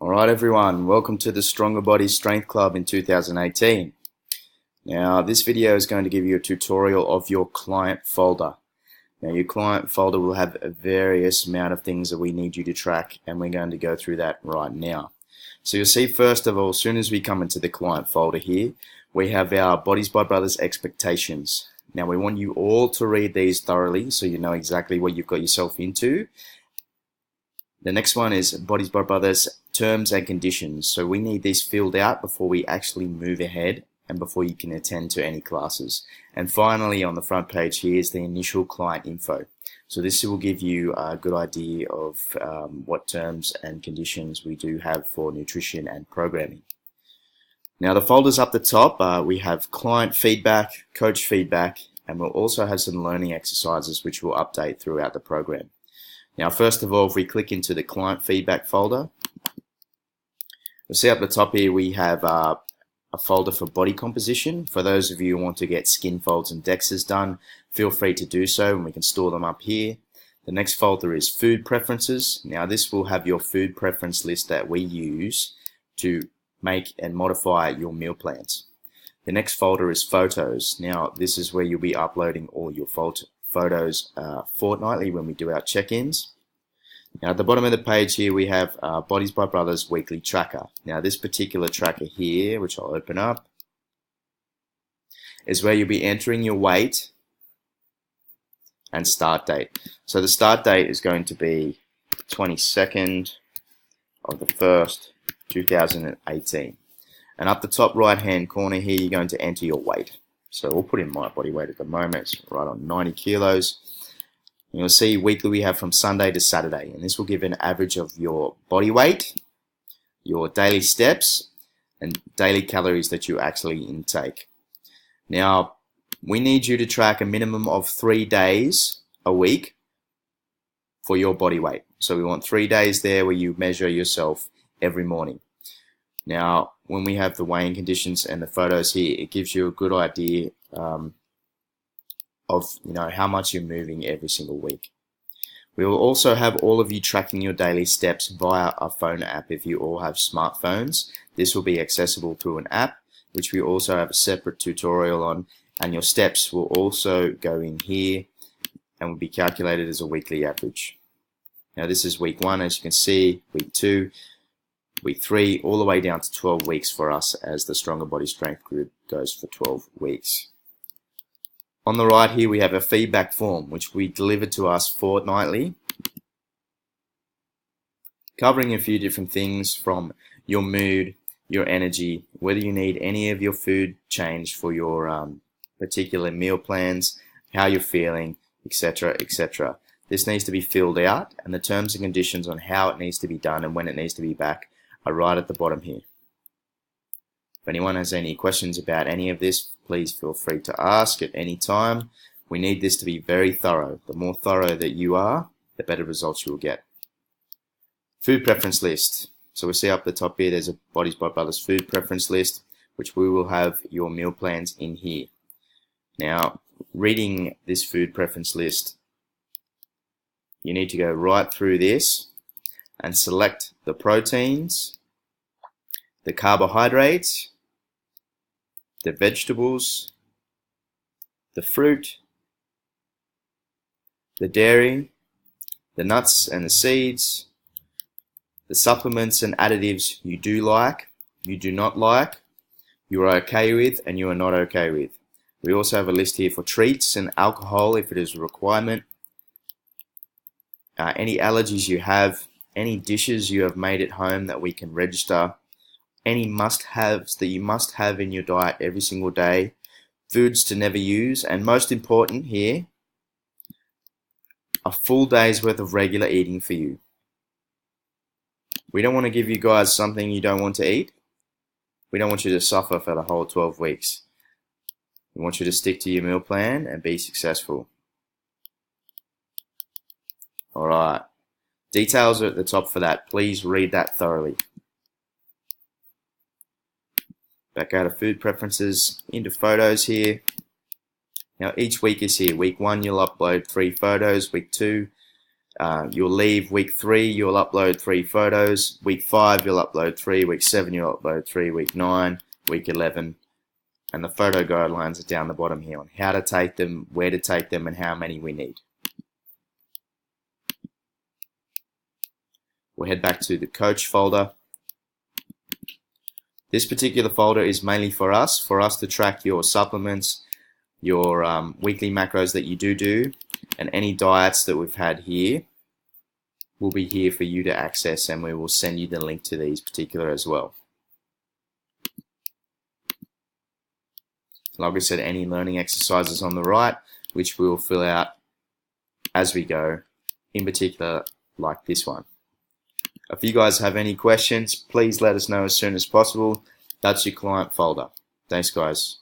Alright everyone, welcome to the Stronger Body Strength Club in 2018. Now this video is going to give you a tutorial of your client folder. Now your client folder will have a various amount of things that we need you to track, and we're going to go through that right now. So you'll see, first of all, as soon as we come into the client folder here, we have our Bodies by Brothers expectations. Now we want you all to read these thoroughly so you know exactly what you've got yourself into. The next one is Bodies by Brothers terms and conditions. So we need these filled out before we actually move ahead and before you can attend to any classes. And finally, on the front page here is the initial client info. So this will give you a good idea of what terms and conditions we do have for nutrition and programming. Now the folders up the top, we have client feedback, coach feedback, and we'll also have some learning exercises which we'll update throughout the program. Now first of all, if we click into the client feedback folder, you'll see up the top here we have a folder for body composition. For those of you who want to get skin folds and DEXAs done, feel free to do so and we can store them up here. The next folder is food preferences. Now this will have your food preference list that we use to make and modify your meal plans. The next folder is photos. Now this is where you'll be uploading all your photos fortnightly when we do our check-ins. Now at the bottom of the page here we have Bodies by Brothers weekly tracker. Now this particular tracker here, which I'll open up, is where you'll be entering your weight and start date. So the start date is going to be 22nd of the 1st 2018, and up the top right hand corner here you're going to enter your weight. So we'll put in my body weight at the moment, it's right on 90 kilos. You'll see weekly we have from Sunday to Saturday, and this will give an average of your body weight, your daily steps, and daily calories that you actually intake. Now, we need you to track a minimum of 3 days a week for your body weight. So we want 3 days there where you measure yourself every morning. Now, when we have the weighing conditions and the photos here, it gives you a good idea of how much you're moving every single week. We will also have all of you tracking your daily steps via a phone app. If you all have smartphones, this will be accessible through an app, which we also have a separate tutorial on, and your steps will also go in here and will be calculated as a weekly average. Now this is week 1, as you can see, week 2, week 3, all the way down to 12 weeks for us, as the Stronger Body Strength group goes for 12 weeks. On the right here we have a feedback form which we deliver to us fortnightly, covering a few different things from your mood, your energy, whether you need any of your food changed for your particular meal plans, how you're feeling, etc., etc. This needs to be filled out, and the terms and conditions on how it needs to be done and when it needs to be back are right at the bottom here. If anyone has any questions about any of this, please feel free to ask at any time. We need this to be very thorough. The more thorough that you are, the better results you will get. Food preference list. So we see up the top here there's a Bodies by Brothers food preference list, which we will have your meal plans in here. Now, reading this food preference list, you need to go right through this and select the proteins, the carbohydrates, the vegetables, the fruit, the dairy, the nuts and the seeds, the supplements and additives you do like, you do not like, you are okay with, and you are not okay with. We also have a list here for treats and alcohol if it is a requirement, any allergies you have, any dishes you have made at home that we can register, any must-haves that you must have in your diet every single day, foods to never use, and most important here, a full day's worth of regular eating for you. We don't want to give you guys something you don't want to eat. We don't want you to suffer for the whole 12 weeks. We want you to stick to your meal plan and be successful. Alright, details are at the top for that. Please read that thoroughly. Back out of food preferences, into photos here. Now each week is here. Week 1 you'll upload 3 photos, week 2 You'll leave week 3, you'll upload 3 photos. Week 5, you'll upload 3. Week 7, you'll upload 3. Week 9, week 11. And the photo guidelines are down the bottom here on how to take them, where to take them, and how many we need. We'll head back to the coach folder. This particular folder is mainly for us to track your supplements, your weekly macros that you do, and any diets that we've had here will be here for you to access, and we will send you the link to these particular as well. Like I said, any learning exercises on the right, which we'll fill out as we go, in particular like this one. If you guys have any questions, please let us know as soon as possible. That's your client folder. Thanks, guys.